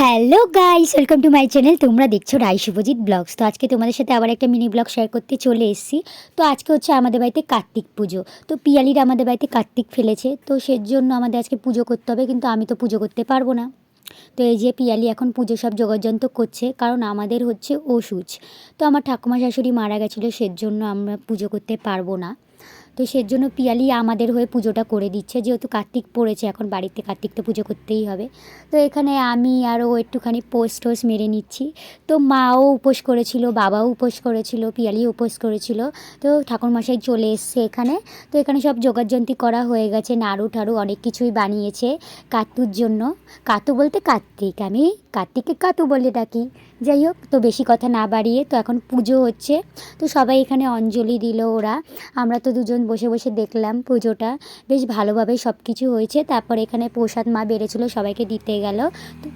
Hello guys, welcome to my channel. তোমরা দেখছো রাই Subhajit blogs. তো আজকে তোমাদের সাথে আবার একটা মিনি ব্লগ শেয়ার করতে চলে এসেছি। তো আজকে হচ্ছে আমাদের বাড়িতে কার্তিক পুজো। তো পিয়ালিরা আমাদের বাড়িতে কার্তিক ফেলেছে, তো সেজন্য আমাদের আজকে পুজো করতে হবে, কিন্তু আমি তো পুজো করতে পারবো না। তো এই যে পিয়ালি এখন পুজো সব যোগাযন্ত্র করছে, কারণ আমাদের হচ্ছে ওষুধ। তো আমার ঠাকুমা শাশুড়ি মারা গেছিলো, সেজন্য আমরা পুজো করতে পারবো না। তো সেজন্য পিয়ালি আমাদের হয়ে পুজোটা করে দিচ্ছে, যেহেতু কার্তিক পড়েছে, এখন বাড়িতে কার্তিক তো পুজো করতেই হবে। তো এখানে আমি আরও একটুখানি পোস্ট টোস মেরে নিচ্ছি। তো মাও উপোস করেছিল, বাবাও উপোস করেছিল, পিয়ালিও উপোস করেছিল। তো ঠাকুরমশাই চলে এসছে এখানে। তো এখানে সব জোগাড়যন্ত্র করা হয়ে গেছে, নাড়ু ঠাড়ু অনেক কিছুই বানিয়েছে কাতুর জন্য। কাতু বলতে কার্তিক, আমি কার্তিককে কাতু বলে ডাকি। যাই হোক, তো বেশি কথা না বাড়িয়ে তো এখন পুজো হচ্ছে। তো সবাই এখানে অঞ্জলি দিল ওরা। আমরা তো দুজন বসে বসে দেখলাম পুজোটা। বেশ ভালোভাবে সব কিছু হয়েছে। তারপর এখানে প্রসাদ মা বেড়েছিল, সবাইকে দিতে গেল। তো